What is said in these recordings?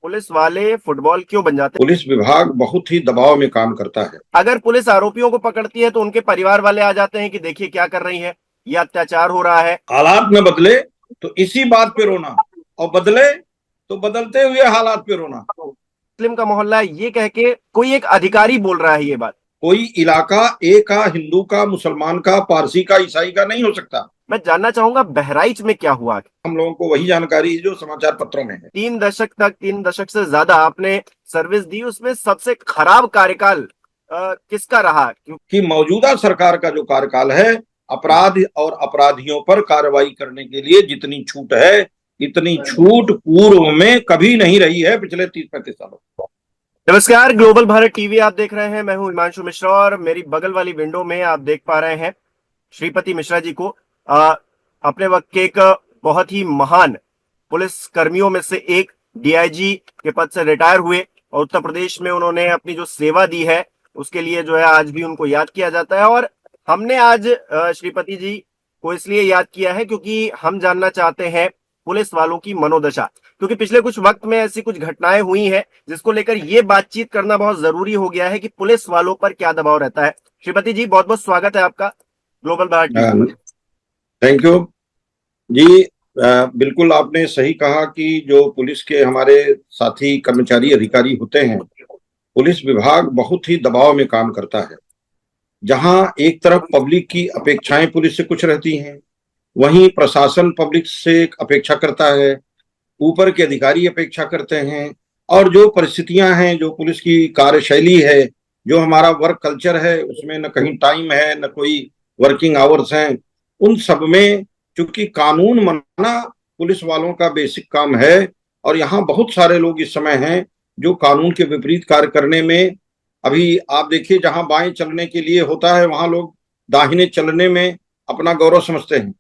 Police वाले football क्यों बन जाते हैं? पुलिस विभाग बहुत ही दबाव में काम करता है। अगर पुलिस आरोपियों को पकड़ती है तो उनके परिवार वाले आ जाते हैं कि देखिए क्या कर रही है, ये अत्याचार हो रहा है। हालात न बदले तो इसी बात पे रोना, और बदले तो बदलते हुए हालात पे रोना। मुस्लिम का मोहल्ला है, ये कह के कोई एक अधिकारी बोल रहा है ये बात। कोई इलाका ए का, हिंदू का, मुसलमान का, पारसी का, ईसाई का नहीं हो सकता। मैं जानना चाहूंगा बहराइच में क्या हुआ। हम लोगों को वही जानकारी है जो समाचार पत्रों में है। 3 दशक से ज्यादा आपने सर्विस दी, उसमें सबसे खराब कार्यकाल किसका रहा? कि मौजूदा सरकार का जो कार्यकाल है, अपराध और अपराधियों पर कार्रवाई करने के लिए जितनी छूट है, इतनी छूट पूर्व में कभी नहीं रही है पिछले 30-35 सालों। नमस्कार, ग्लोबल भारत टीवी आप देख रहे हैं। मैं हूं हिमांशु मिश्रा और मेरी बगल वाली विंडो में आप देख पा रहे हैं श्रीपति मिश्रा जी को। अपने वक्त के एक बहुत ही महान पुलिस कर्मियों में से एक, डीआईजी के पद से रिटायर हुए और उत्तर प्रदेश में उन्होंने अपनी जो सेवा दी है उसके लिए जो है आज भी उनको याद किया जाता है। और हमने आज श्रीपति जी को इसलिए याद किया है क्योंकि हम जानना चाहते हैं पुलिस वालों की मनोदशा, क्योंकि पिछले कुछ वक्त में ऐसी कुछ घटनाएं हुई हैं जिसको लेकर ये बातचीत करना बहुत जरूरी हो गया है कि पुलिस वालों पर क्या दबाव रहता है। श्रीपति जी, बहुत बहुत स्वागत है आपका ग्लोबल भारत टीवी में। थैंक यू जी। बिल्कुल आपने सही कहा कि जो पुलिस के हमारे साथी कर्मचारी अधिकारी होते हैं, पुलिस विभाग बहुत ही दबाव में काम करता है। जहां एक तरफ पब्लिक की अपेक्षाएं पुलिस से कुछ रहती हैं, वहीं प्रशासन पब्लिक से अपेक्षा करता है, ऊपर के अधिकारी अपेक्षा करते हैं, और जो परिस्थितियां हैं, जो पुलिस की कार्यशैली है, जो हमारा वर्क कल्चर है, उसमें न कहीं टाइम है न कोई वर्किंग आवर्स हैं। उन सब में चूंकि कानून मानना पुलिस वालों का बेसिक काम है, और यहाँ बहुत सारे लोग इस समय हैं जो कानून के विपरीत कार्य करने में, अभी आप देखिए जहां बाएं चलने के लिए होता है वहां लोग दाहिने चलने में अपना गौरव समझते हैं।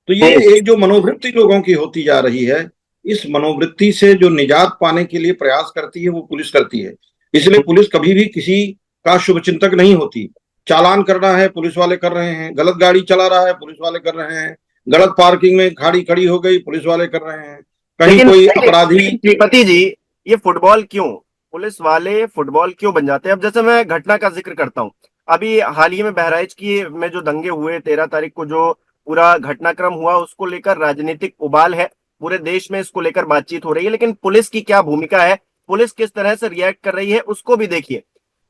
तो ये एक जो मनोवृत्ति लोगों की होती जा रही है, इस मनोवृत्ति से जो निजात पाने के लिए प्रयास करती है वो पुलिस करती है। इसलिए पुलिस कभी भी किसी का शुभचिंतक नहीं होती। चालान करना है पुलिस वाले कर रहे हैं, गलत गाड़ी चला रहा है पुलिस वाले कर रहे हैं, गलत पार्किंग में गाड़ी खड़ी हो गई पुलिस वाले कर रहे हैं, कहीं कोई अपराधी। श्रीपति जी, ये फुटबॉल क्यों, पुलिस वाले फुटबॉल क्यों बन जाते हैं? अब जैसे मैं घटना का जिक्र करता हूँ, अभी हाल ही में बहराइच की में जो दंगे हुए 13 तारीख को, जो पूरा घटनाक्रम हुआ उसको लेकर राजनीतिक उबाल है, पूरे देश में इसको लेकर बातचीत हो रही है। लेकिन पुलिस की क्या भूमिका है, पुलिस किस तरह से रिएक्ट कर रही है, उसको भी देखिए।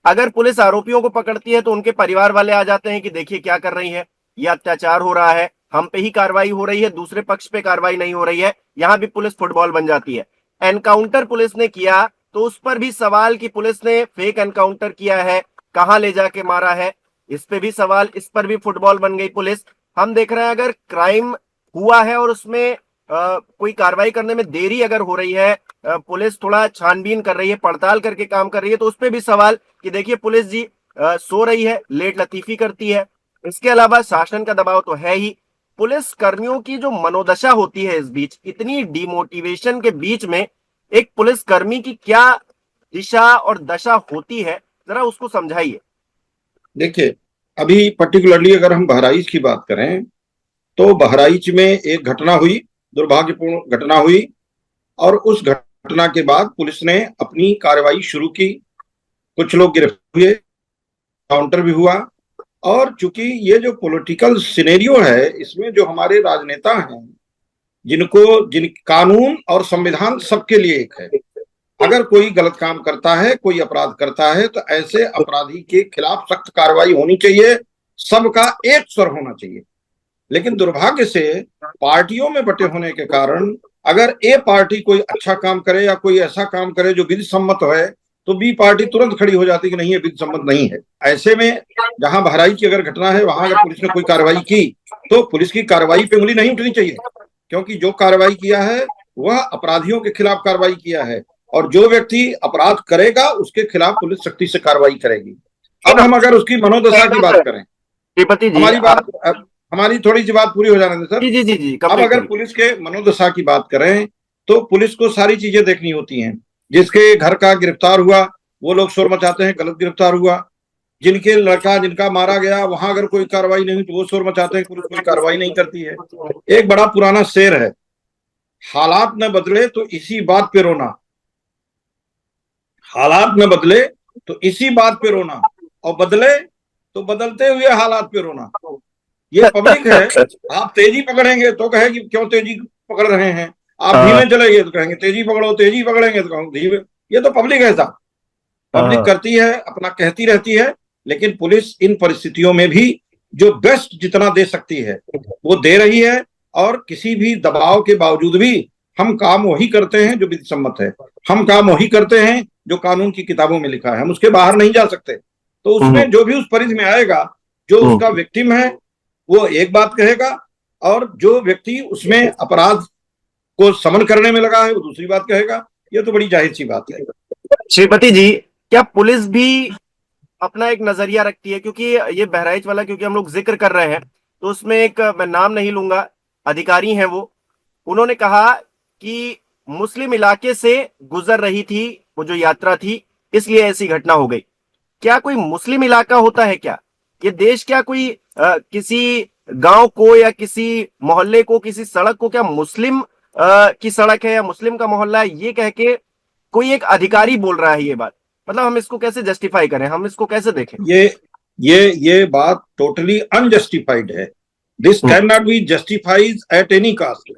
अगर पुलिस आरोपियों को पकड़ती है तो उनके परिवार वाले आ जाते हैं कि देखिए क्या कर रही है, ये अत्याचार हो रहा है, हम पे ही कार्रवाई हो रही है, दूसरे पक्ष पे कार्रवाई नहीं हो रही है। यहां भी पुलिस फुटबॉल बन जाती है। एनकाउंटर पुलिस ने किया तो उस पर भी सवाल कि पुलिस ने फेक एनकाउंटर किया है, कहां ले जाके मारा है, इस पे भी सवाल, इस पर भी फुटबॉल बन गई पुलिस। हम देख रहे हैं अगर क्राइम हुआ है और उसमें कोई कार्रवाई करने में देरी अगर हो रही है, पुलिस थोड़ा छानबीन कर रही है, पड़ताल करके काम कर रही है, तो उस पर भी सवाल कि देखिए पुलिस जी सो रही है, लेट लतीफी करती है। इसके अलावा शासन का दबाव तो है ही। पुलिस कर्मियों की जो मनोदशा होती है इस बीच, इतनी डिमोटिवेशन के बीच में एक पुलिस कर्मी की क्या दिशा और दशा होती है, जरा उसको समझाइए। देखिए, अभी पर्टिकुलरली अगर हम बहराइच की बात करें तो बहराइच में एक घटना हुई, दुर्भाग्यपूर्ण घटना हुई, और उस घटना के बाद पुलिस ने अपनी कार्रवाई शुरू की। कुछ लोग गिरफ्तार हुए, काउंटर भी हुआ। और चूंकि ये जो पॉलिटिकल सिनेरियो है, इसमें जो हमारे राजनेता हैं, जिन कानून और संविधान सबके लिए एक है। अगर कोई गलत काम करता है, कोई अपराध करता है, तो ऐसे अपराधी के खिलाफ सख्त कार्रवाई होनी चाहिए, सबका एक स्वर होना चाहिए। लेकिन दुर्भाग्य से पार्टियों में बटे होने के कारण अगर ए पार्टी कोई अच्छा काम करे या कोई ऐसा काम करे जो विधि सम्मत है, तो बी पार्टी तुरंत खड़ी हो जाती कि नहीं, ये विधि सम्मत नहीं है। ऐसे में जहां बहराइच की अगर घटना है, वहां अगर पुलिस ने कोई कार्रवाई की तो पुलिस की कार्रवाई पे उंगली नहीं उठनी चाहिए, क्योंकि जो कार्रवाई किया है वह अपराधियों के खिलाफ कार्रवाई किया है, और जो व्यक्ति अपराध करेगा उसके खिलाफ पुलिस सख्ती से कार्रवाई करेगी। अब हम अगर उसकी मनोदशा की बात करें, श्रीपति जी, हमारी थोड़ी सी बात पूरी हो जाने दें सर। जी जी जी जी, अब अगर पुलिस के मनोदशा की बात करें तो पुलिस को सारी चीजें देखनी होती हैं। जिसके घर का गिरफ्तार हुआ वो लोग शोर मचाते हैं गलत गिरफ्तार हुआ, जिनके लड़का जिनका मारा गया वहां अगर कोई कार्रवाई नहीं हुई तो वो शोर मचाते हैं, पुलिस कोई कार्रवाई नहीं करती है। एक बड़ा पुराना शेर है, हालात न बदले तो इसी बात पे रोना, हालात न बदले तो इसी बात पे रोना, और बदले तो बदलते हुए हालात पे रोना। ये पब्लिक है। आप तेजी पकड़ेंगे तो कहेगी क्यों तेजी पकड़ रहे हैं, आप हाँ धीमे चलेंगे तो कहेंगे तेजी पकड़ो, तेजी पकड़ेंगे तो कहेंगे धीमे। ये तो पब्लिक है ऐसा, पब्लिक हाँ। करती है, अपना कहती रहती है। लेकिन पुलिस इन परिस्थितियों में भी जो बेस्ट जितना दे सकती है वो दे रही है। और किसी भी दबाव के बावजूद भी हम काम वही करते हैं जो विधि सम्मत है, हम काम वही करते हैं जो कानून की किताबों में लिखा है, हम उसके बाहर नहीं जा सकते। तो हम्म उसमें जो भी उस परिधि में आएगा, जो उसका हम्म। विक्टिम है वो एक बात कहेगा, और जो व्यक्ति उसमें अपराध को समन करने में लगा है वो दूसरी बात कहेगा। ये तो बड़ी जाहिर सी बात है। श्रीपति जी, क्या पुलिस भी अपना एक नजरिया रखती है? क्योंकि ये बहराइच वाला क्योंकि हम लोग जिक्र कर रहे हैं, तो उसमें एक, मैं नाम नहीं लूंगा, अधिकारी हैं वो, उन्होंने कहा कि मुस्लिम इलाके से गुजर रही थी वो जो यात्रा थी, इसलिए ऐसी घटना हो गई। क्या कोई मुस्लिम इलाका होता है क्या? ये देश क्या कोई किसी गांव को या किसी मोहल्ले को, किसी सड़क को क्या मुस्लिम की सड़क है या मुस्लिम का मोहल्ला है, ये कह के कोई एक अधिकारी बोल रहा है ये बात? मतलब हम इसको कैसे जस्टिफाई करें, हम इसको कैसे देखें? ये ये बात टोटली अनजस्टिफाइड है। This can not be justified at any caste.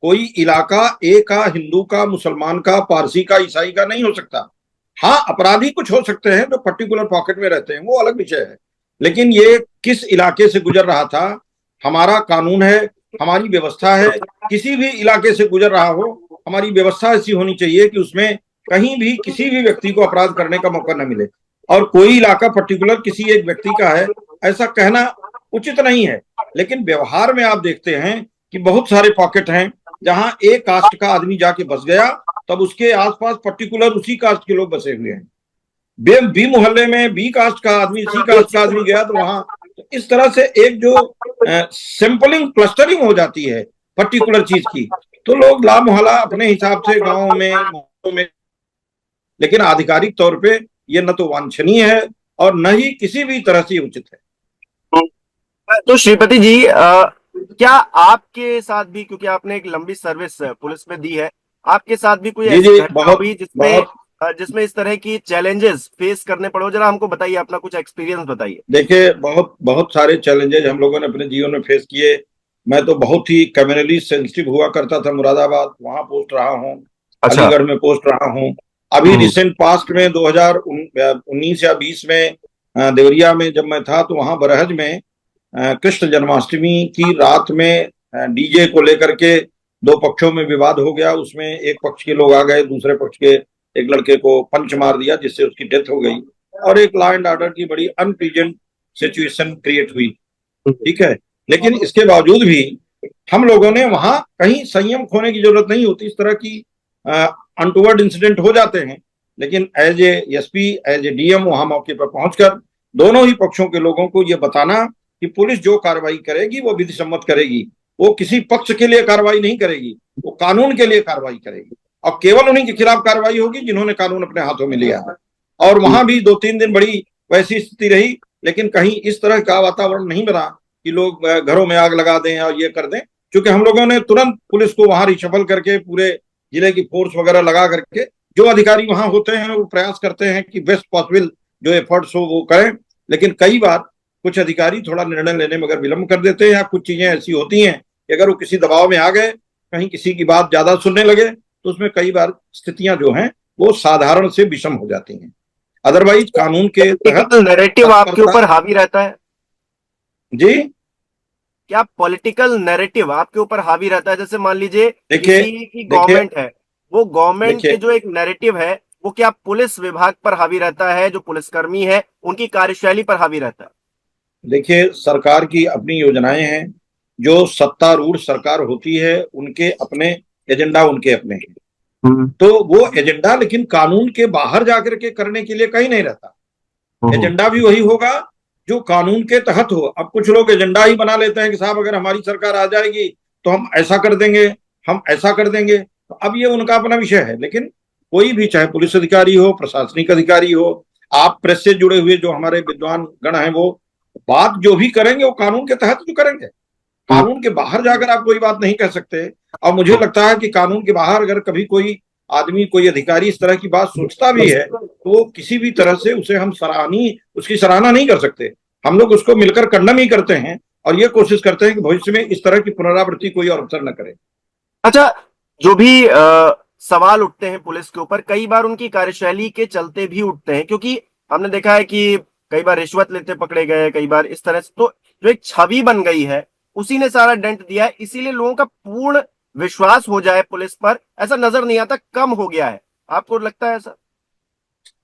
कोई इलाका ए का, हिंदू का, मुसलमान का, पारसी का, ईसाई का नहीं हो सकता। हाँ, अपराधी कुछ हो सकते हैं जो पर्टिकुलर पॉकेट में रहते हैं, वो अलग विषय है। लेकिन ये किस इलाके से गुजर रहा था, हमारा कानून है, हमारी व्यवस्था है। किसी भी इलाके से गुजर रहा हो, हमारी व्यवस्था ऐसी होनी चाहिए कि उसमें कहीं भी किसी भी व्यक्ति को अपराध करने का मौका न मिले। और कोई इलाका पर्टिकुलर किसी एक व्यक्ति का है ऐसा कहना उचित नहीं है। लेकिन व्यवहार में आप देखते हैं कि बहुत सारे पॉकेट हैं जहां एक कास्ट का आदमी जाके बस गया, तब उसके आसपास पर्टिकुलर उसी कास्ट के लोग बसे हुए हैं। बी मोहल्ले में बी कास्ट का आदमी, सी कास्ट का आदमी गया तो वहां, तो इस तरह से एक जो सैंपलिंग, क्लस्टरिंग हो जाती है पर्टिकुलर चीज की, तो लोग ला मोहल्ला अपने हिसाब से गांवों में, मोहल्लों में। लेकिन आधिकारिक तौर पे ये न तो वांछनीय है और न ही किसी भी तरह से उचित है। तो श्रीपति जी, क्या आपके साथ भी, क्योंकि आपने एक लंबी सर्विस पुलिस में दी है, आपके साथ भी कोई जी ऐसी जी, घटना बहुत हुई जिसमें बहुत। जिसमें इस तरह की चैलेंजेस फेस करने पड़े? जरा हमको बताइए, अपना कुछ एक्सपीरियंस बताइए। देखिए, बहुत बहुत सारे चैलेंजेस हम लोगों ने अपने जीवन में फेस किए। मैं तो बहुत ही कम्युनली सेंसिटिव हुआ करता था, मुरादाबाद वहां पोस्ट रहा हूँ, अच्छा। अलीगढ़ में पोस्ट रहा हूँ। अभी हम्म रिसेंट पास्ट में 2019 या 20 में देवरिया में जब मैं था, तो वहां बरहज में कृष्ण जन्माष्टमी की रात में डीजे को लेकर के दो पक्षों में विवाद हो गया। उसमें एक पक्ष के लोग आ गए, दूसरे पक्ष के एक लड़के को पंच मार दिया जिससे उसकी डेथ हो गई, और एक लॉ एंड ऑर्डर की बड़ी अनप्लीजेंट सिचुएशन क्रिएट हुई। ठीक है। लेकिन इसके बावजूद भी हम लोगों ने वहां, कहीं संयम खोने की जरूरत नहीं होती, इस तरह की अनटूवर्ड इंसिडेंट हो जाते हैं। लेकिन as a SP, as a DM वहां मौके पर पहुंचकर दोनों ही पक्षों के लोगों को यह बताना कि पुलिस जो कार्रवाई करेगी वो विधि सम्मत करेगी, वो किसी पक्ष के लिए कार्रवाई नहीं करेगी, वो कानून के लिए कार्रवाई करेगी। और केवल उन्हीं के खिलाफ कार्रवाई होगी जिन्होंने कानून अपने हाथों में लिया है। और वहां भी 2-3 दिन बड़ी वैसी स्थिति रही, लेकिन कहीं इस तरह का वातावरण नहीं बना कि लोग घरों में आग लगा दें और ये कर दें। क्योंकि हम लोगों ने तुरंत पुलिस को वहां रिशफल करके पूरे जिले की फोर्स वगैरह लगा करके, जो अधिकारी वहां होते हैं वो प्रयास करते हैं कि बेस्ट पॉसिबल जो एफर्ट्स हो वो करें। लेकिन कई बार कुछ अधिकारी थोड़ा निर्णय लेने में अगर विलंब कर देते हैं, या कुछ चीजें ऐसी होती हैं कि अगर वो किसी दबाव में आ गए, कहीं किसी की बात ज्यादा सुनने लगे, तो उसमें कई बार स्थितियां जो हैं वो साधारण से विषम हो जाती हैं। अदरवाइज कानून के तहत पॉलिटिकल नैरेटिव आपके तत्परता। ऊपर हावी रहता है? जी, क्या पॉलिटिकल नैरेटिव आपके ऊपर हावी रहता है? जैसे मान लीजिए देखिए किसी की देखिए गवर्नमेंट है, वो गवर्नमेंट के देखिए जो एक नैरेटिव है, वो क्या पुलिस विभाग पर हावी रहता है? जो पुलिसकर्मी है उनकी कार्यशैली पर हावी रहता है? देखिए, सरकार की अपनी योजनाएं हैं। जो सत्तारूढ़ सरकार होती है उनके अपने एजेंडा, उनके अपने हैं। तो वो एजेंडा लेकिन कानून के बाहर जाकर के करने के लिए कहीं नहीं रहता। हम्म एजेंडा भी वही होगा जो कानून के तहत हो। अब कुछ लोग एजेंडा ही बना लेते हैं कि साहब अगर हमारी सरकार आ जाएगी तो हम ऐसा कर देंगे, हम ऐसा कर देंगे। तो अब ये उनका अपना विषय है। लेकिन कोई भी, चाहे पुलिस अधिकारी हो, प्रशासनिक अधिकारी हो, आप प्रेस से जुड़े हुए जो हमारे विद्वान गण हैं, वो बात जो भी करेंगे वो कानून के तहत जो करेंगे। कानून के बाहर जाकर आप कोई बात नहीं कह सकते। और मुझे लगता है कि कानून के बाहर अगर कभी कोई आदमी, कोई अधिकारी इस तरह की बात सोचता भी है तो वो किसी भी तरह से उसे हम उसकी सराहना नहीं कर सकते। हम लोग उसको मिलकर कंडम ही करते हैं और ये कोशिश करते हैं कि भविष्य में इस तरह की पुनरावृत्ति कोई और अवसर न करे। अच्छा, जो भी सवाल उठते हैं पुलिस के ऊपर, कई बार उनकी कार्यशैली के चलते भी उठते हैं, क्योंकि हमने देखा है कि कई बार रिश्वत लेते पकड़े गए, कई बार इस तरह से, तो जो एक छवि बन गई है उसी ने सारा डेंट दिया है, इसीलिए लोगों का पूर्ण विश्वास हो जाए पुलिस पर ऐसा नजर नहीं आता, कम हो गया है। आपको लगता है ऐसा?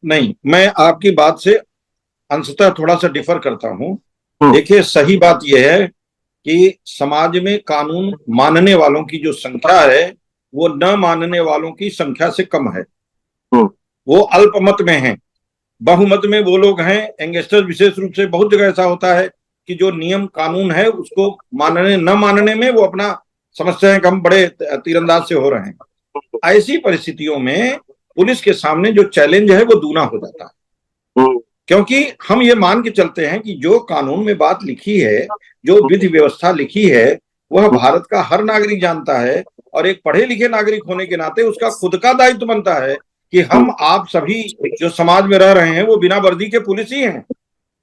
नहीं, मैं आपकी बात से अंशतः थोड़ा सा डिफर करता हूं। हम्म। देखिए, सही बात यह है कि समाज में कानून मानने वालों की जो संख्या है वो न मानने वालों की संख्या से कम है। हम्म। वो अल्पमत में है। बहुमत में वो लोग हैं, यंगस्टर्स विशेष रूप से, बहुत जगह ऐसा होता है कि जो नियम कानून है उसको मानने न मानने में वो अपना समझते हैं कि हम बड़े तीरंदाज से हो रहे हैं। ऐसी परिस्थितियों में पुलिस के सामने जो चैलेंज है वो दूना हो जाता है, हम्म। क्योंकि हम ये मान के चलते हैं कि जो कानून में बात लिखी है, जो विधि व्यवस्था लिखी है, वह भारत का हर नागरिक जानता है। और एक पढ़े लिखे नागरिक होने के नाते उसका खुद का दायित्व बनता है कि हम आप सभी जो समाज में रह रहे हैं वो बिना वर्दी के पुलिस ही हैं।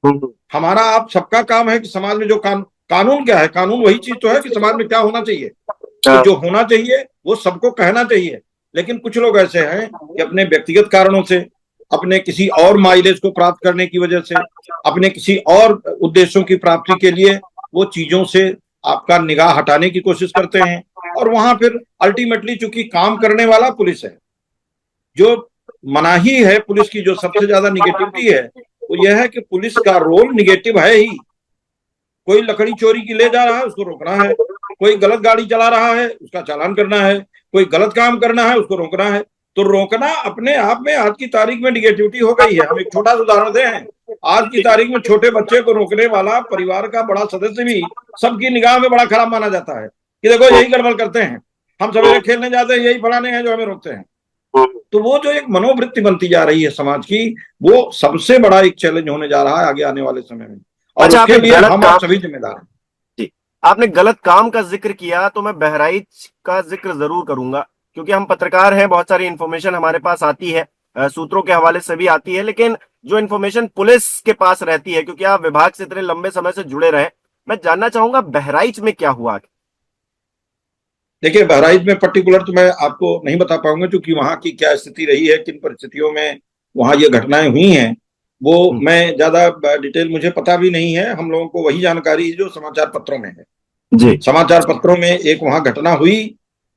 हम्म। हमारा आप सबका काम है कि समाज में जो कानून क्या है, कानून वही चीज तो है कि समाज में क्या होना चाहिए। तो हाँ। जो होना चाहिए वो सबको कहना चाहिए। लेकिन कुछ लोग ऐसे हैं कि अपने व्यक्तिगत कारणों से, अपने किसी और माइलेज को प्राप्त करने की वजह से, अपने किसी और उद्देश्यों की प्राप्ति के लिए वो चीजों से आपका निगाह हटाने की कोशिश करते हैं। और वहां फिर अल्टीमेटली चूंकि काम करने वाला पुलिस है, जो मनाही है पुलिस की, जो सबसे ज्यादा निगेटिविटी है वो यह है कि पुलिस का रोल निगेटिव है ही। कोई लकड़ी चोरी की ले जा रहा है उसको रोकना है, कोई गलत गाड़ी चला रहा है उसका चालान करना है, कोई गलत काम करना है उसको रोकना है। तो रोकना अपने आप में आज की तारीख में निगेटिविटी हो गई है। हम एक छोटा सा उदाहरण दें, आज की तारीख में छोटे बच्चे को रोकने वाला परिवार का बड़ा सदस्य भी सबकी निगाह में बड़ा खराब माना जाता है कि देखो यही गड़बड़ करते हैं, हम सवेरे खेलने जाते हैं यही फलाने हैं जो हमें रोकते हैं। तो वो जो एक मनोवृत्ति बनती जा रही है समाज की, वो सबसे बड़ा एक चैलेंज होने जा रहा है आगे आने वाले समय में। और अच्छा, उसके आपने लिए गलत हम काम, आप सभी जिम्मेदार हैं। जी, आपने गलत काम का जिक्र किया तो मैं बहराइच का जिक्र जरूर करूंगा, क्योंकि हम पत्रकार हैं, बहुत सारी इंफॉर्मेशन हमारे पास आती है, सूत्रों के हवाले से भी आती है, लेकिन जो इंफॉर्मेशन पुलिस के पास रहती है, क्योंकि आप विभाग से इतने लंबे समय से जुड़े रहे, मैं जानना चाहूंगा बहराइच में क्या हुआ। देखिए, बहराइच में पर्टिकुलर तो मैं आपको नहीं बता पाऊंगा क्योंकि वहां की क्या स्थिति रही है, किन परिस्थितियों में वहां ये घटनाएं हुई हैं, वो मैं ज्यादा डिटेल मुझे पता भी नहीं है। हम लोगों को वही जानकारी जो समाचार पत्रों में है। जी। समाचार पत्रों में एक वहां घटना हुई,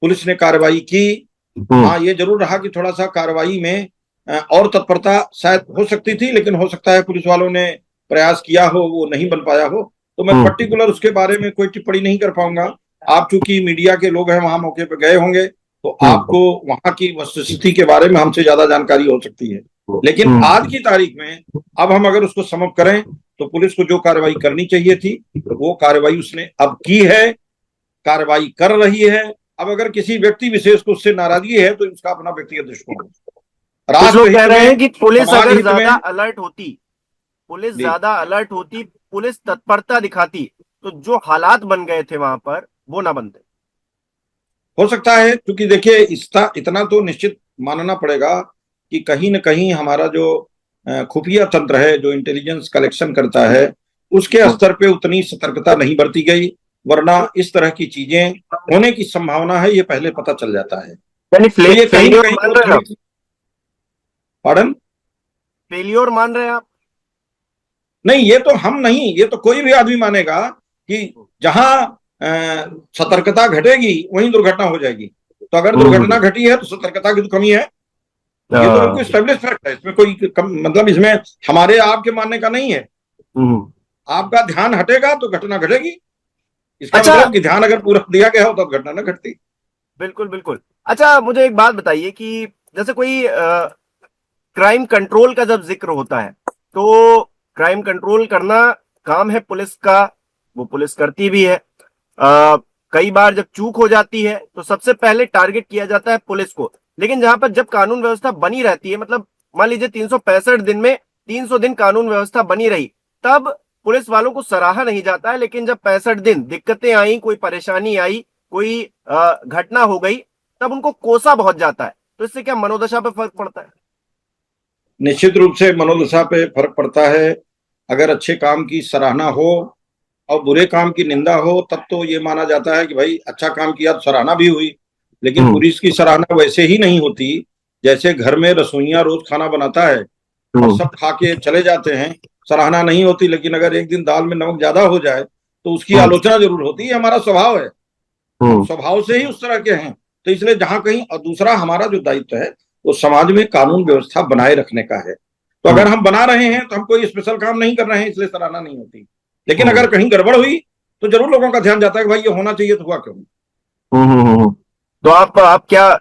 पुलिस ने कार्रवाई की। हम्म। हाँ, ये जरूर रहा कि थोड़ा सा कार्रवाई में और तत्परता शायद हो सकती थी, लेकिन हो सकता है पुलिस वालों ने प्रयास किया हो, वो नहीं बन पाया हो। तो मैं पर्टिकुलर उसके बारे में कोई टिप्पणी नहीं कर पाऊंगा। आप चूंकि मीडिया के लोग हैं, वहां मौके पर गए होंगे, तो आपको वहां की वस्तुस्थिति के बारे में हमसे ज्यादा जानकारी हो सकती है। लेकिन आज की तारीख में अब हम अगर उसको समअप करें तो पुलिस को जो कार्रवाई करनी चाहिए थी वो कार्रवाई उसने अब की है, कार्रवाई कर रही है। अब अगर किसी व्यक्ति विशेष को उससे नाराजगी है तो उसका अपना व्यक्तिगत दृष्टिकोण है। कुछ लोग कह राष्ट्र हित रहे हैं में, कि पुलिस समाज अगर हित में। ज्यादा अलर्ट होती, पुलिस जी, ज्यादा अलर्ट होती, पुलिस तत्परता दिखाती, तो जो हालात बन गए थे वहां पर वो ना बनते। हो सकता है, क्योंकि देखिए इतना तो निश्चित मानना पड़ेगा कि कहीं न कहीं हमारा जो खुफिया तंत्र है, जो इंटेलिजेंस कलेक्शन करता है, उसके स्तर पे उतनी सतर्कता नहीं बरती गई। वरना इस तरह की चीजें होने की संभावना है ये पहले पता चल जाता है। यानी तो ये कहीं ना फेलियोर कहीं मान वो रहे हैं थोड़ी आप? सी। पॉडन? फेलियोर मान रहे हैं आप? नहीं, ये तो हम नहीं, ये तो कोई भी आदमी मानेगा कि जहां सतर्कता घटेगी वहीं दुर्घटना हो जाएगी। तो अगर दुर्घटना घटी है तो सतर्कता की तो कमी है। ये तो बिल्कुल स्टेब्लिश फैक्ट है, इसमें कोई मतलब इसमें हमारे आपके मानने का नहीं है। हम्म। आपका ध्यान हटेगा तो घटना घटेगी। इसका अच्छा, मतलब कि ध्यान अगर पूरा दिया गया हो तो घटना न घटती। बिल्कुल बिल्कुल। अच्छा, मुझे एक बात बताइए कि जैसे कोई क्राइम कंट्रोल का जब जिक्र होता है, तो क्राइम कंट्रोल करना काम है पुलिस का, वो पुलिस करती भी है। आ, कई बार जब चूक हो जाती है तो सबसे पहले टारगेट किया जाता है पुलिस को, लेकिन जहां पर जब कानून व्यवस्था बनी रहती है, मतलब मान लीजिए 365 दिन में 300 दिन कानून व्यवस्था बनी रही, तब पुलिस वालों को सराहा नहीं जाता है, लेकिन जब 65 दिन दिक्कतें आई, कोई परेशानी आई, कोई घटना हो गई, तब उनको कोसा बहुत जाता है। तो इससे क्या मनोदशा पे फर्क पड़ता है? निश्चित रूप से मनोदशा पे फर्क पड़ता है। अगर अच्छे काम की सराहना हो और बुरे काम की निंदा हो, तब तो ये माना जाता है कि भाई अच्छा काम किया तो सराहना भी हुई। लेकिन हम्म। पुलिस की सराहना वैसे ही नहीं होती जैसे घर में रसोइया रोज खाना बनाता है और हम्म। सब खा के चले जाते हैं, सराहना नहीं होती। लेकिन अगर एक दिन दाल में नमक ज्यादा हो जाए तो उसकी हम्म। आलोचना जरूर होती है। हमारा स्वभाव है, हम हम्म। स्वभाव से ही उस तरह के हैं। तो इसलिए जहां कहीं, और दूसरा हमारा जो दायित्व है वो समाज में कानून व्यवस्था बनाए रखने का है। तो हम्म। अगर हम बना रहे हैं तो हम कोई स्पेशल काम नहीं कर रहे हैं, इसलिए सराहना नहीं होती। लेकिन हम्म। अगर कहीं गड़बड़ हुई तो जरूर लोगों का ध्यान जाता है कि भाई ये होना चाहिए, तो हुआ क्यों नहीं। तो आप क्या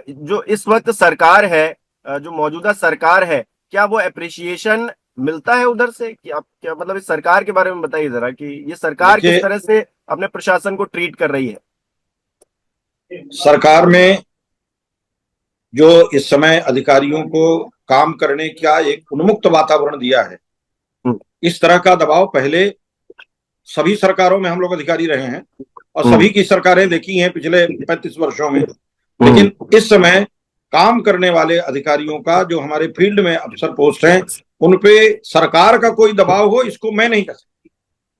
जो इस वक्त सरकार है, जो मौजूदा सरकार है, क्या वो अप्रिसिएशन मिलता है उधर से? कि आप क्या मतलब इस सरकार के बारे में बताइए जरा, कि ये सरकार किस देखिए, तरह से अपने प्रशासन को ट्रीट कर रही है? सरकार में जो इस समय अधिकारियों को काम करने का एक उन्मुक्त वातावरण दिया है, हम्म। इस तरह का दबाव पहले सभी सरकारों में हम लोग अधिकारी रहे हैं और हम्म। सभी की सरकारें देखी हैं पिछले 35 वर्षों में। हम्म। लेकिन इस समय काम करने वाले अधिकारियों का, जो हमारे फील्ड में अफसर पोस्ट हैं, उन पे सरकार का कोई दबाव हो, इसको मैं नहीं कर सकता।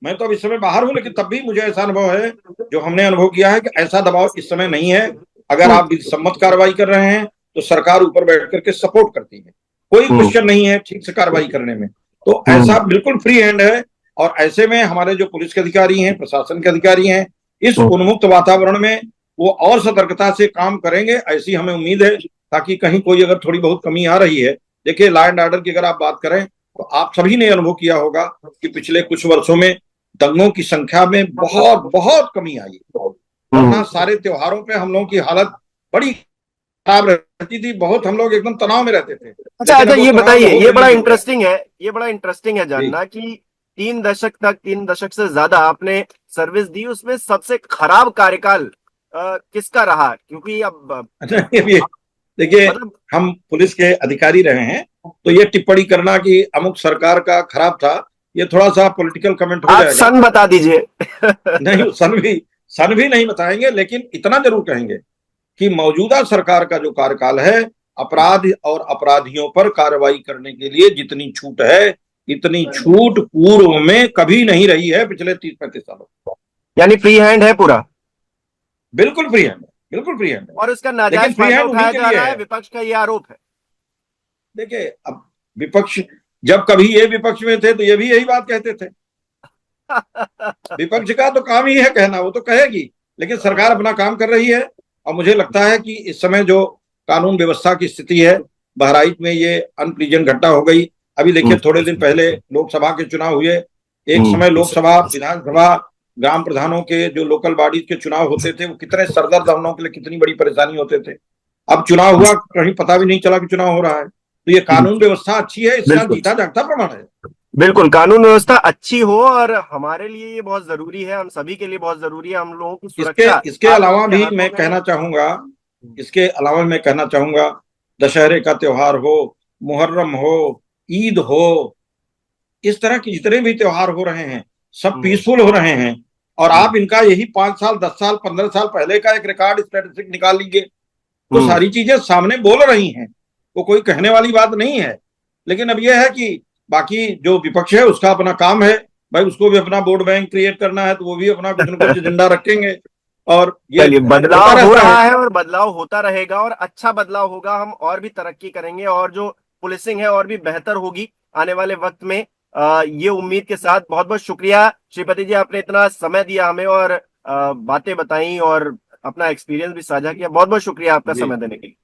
मैं तो अब इस समय बाहर हूं, लेकिन तब भी मुझे ऐसा अनुभव है, जो हमने अनुभव किया है, कि ऐसा दबाव इस समय नहीं है। अगर हम्म। आप सम्मत कार्रवाई कर रहे हैं तो सरकार ऊपर बैठ करके सपोर्ट करती है, कोई हम्म। क्वेश्चन नहीं है ठीक से कार्रवाई करने में। तो हम्म। ऐसा बिल्कुल फ्री हैंड है। और ऐसे में हमारे जो पुलिस के अधिकारी हैं, प्रशासन के अधिकारी हैं, इस हम्म। उन्मुक्त वातावरण में वो और सतर्कता से काम करेंगे, ऐसी हमें उम्मीद है। ताकि कहीं कोई अगर थोड़ी बहुत कमी आ रही है, देखिए लॉ एंड ऑर्डर की अगर आप बात करें तो आप सभी ने अनुभव किया होगा कि पिछले कुछ वर्षों में दंगों की संख्या में बहुत बहुत कमी आई है। वरना हम्म। सारे त्योहारों पे हम लोगों की हालत बड़ी खराब रहती थी, बहुत हम लोग एकदम तनाव में रहते थे। अच्छा लेकिन अच्छा, अब वो ये तनाव बताइए, बहुत ये बड़ा रिलीज हो गया है। इंटरेस्टिंग है, ये बड़ा इंटरेस्टिंग है जी। जानना कि 3 दशक से ज्यादा आपने सर्विस दी, उसमें सबसे खराब कार्यकाल किसका रहा? क्योंकि अब अच्छा, ये देखिए, मतलब हम पुलिस के अधिकारी रहे हैं, तो ये टिप्पणी करना कि अमुक सरकार का खराब था, ये थोड़ा सा पॉलिटिकल कमेंट हो आप जाएगा। सन बता दीजिए। नहीं, सन भी नहीं बताएंगे, लेकिन इतना जरूर कहेंगे कि मौजूदा सरकार का जो कार्यकाल है, अपराध और अपराधियों पर कार्रवाई करने के लिए जितनी छूट है, इतनी छूट पूर्व में कभी नहीं रही है पिछले 30-35 सालों। यानी फ्री हैंड है पूरा, बिल्कुल फ्री हैंड है, बिल्कुल फ्री हैंड है। और इसका लेकिन नाजायज फ्री फायदा हैंड उन्हीं उठाया के जा लिए रहा है, है। विपक्ष का ये आरोप है। देखिए, अब विपक्ष, जब कभी ये विपक्ष में थे तो ये भी यही बात कहते थे। विपक्ष का तो काम ही है कहना, वो तो कहेगी। लेकिन सरकार अपना काम कर रही है। और मुझे लगता है कि इस समय जो कानून व्यवस्था की स्थिति है, बहराइच में ये अनप्लीजेंट घटना हो गई। अभी देखिए, थोड़े दिन पहले लोकसभा के चुनाव हुए। एक समय लोकसभा, विधानसभा, ग्राम प्रधानों के जो लोकल बॉडीज के चुनाव होते थे, वो कितने सरदर्द हम लोगों के लिए कितनी बड़ी परेशानी होते थे। अब चुनाव हुआ, कहीं पता भी नहीं चला कि चुनाव हो रहा है। तो ये कानून व्यवस्था अच्छी है, इसका बिल्कुल जीता जागता प्रमाण है। बिल्कुल, कानून व्यवस्था अच्छी हो, और हमारे लिए ये बहुत जरूरी है, हम सभी के लिए बहुत जरूरी है, हम लोगों की इसके सुरक्षा इसके आप लोगों अलावा के भी हाथों मैं में है। कहना चाहूंगा, इसके अलावा मैं कहना चाहूंगा, दशहरे का त्योहार हो, मुहर्रम हो, ईद हो, इस तरह के जितने भी त्योहार हो रहे हैं, सब हम्म। पीसफुल हो रहे हैं। और हम्म। आप इनका यही 5 साल, 10 साल, 15 साल पहले का एक रिकॉर्ड स्टैटिस्टिक निकाल लीजिए, तो हम्म। सारी चीजें सामने बोल रही हैं। वो कोई कहने वाली बात नहीं है। लेकिन अब यह है कि बाकी जो विपक्ष है उसका अपना काम है, भाई उसको भी अपना वोट बैंक क्रिएट करना है, तो वो भी अपना कुछ न कुछ एजेंडा रखेंगे। और ये चलिए, होता बदलाव हो रहता है। रहा है और बदलाव होता रहेगा, और अच्छा बदलाव होगा, हम और भी तरक्की करेंगे, और जो पुलिसिंग है और भी बेहतर होगी आने वाले वक्त में। ये उम्मीद के साथ बहुत बहुत शुक्रिया श्रीपति जी, आपने इतना समय दिया हमें, और बातें बताई, और अपना एक्सपीरियंस भी साझा किया। बहुत बहुत शुक्रिया आपका जी, समय देने के लिए।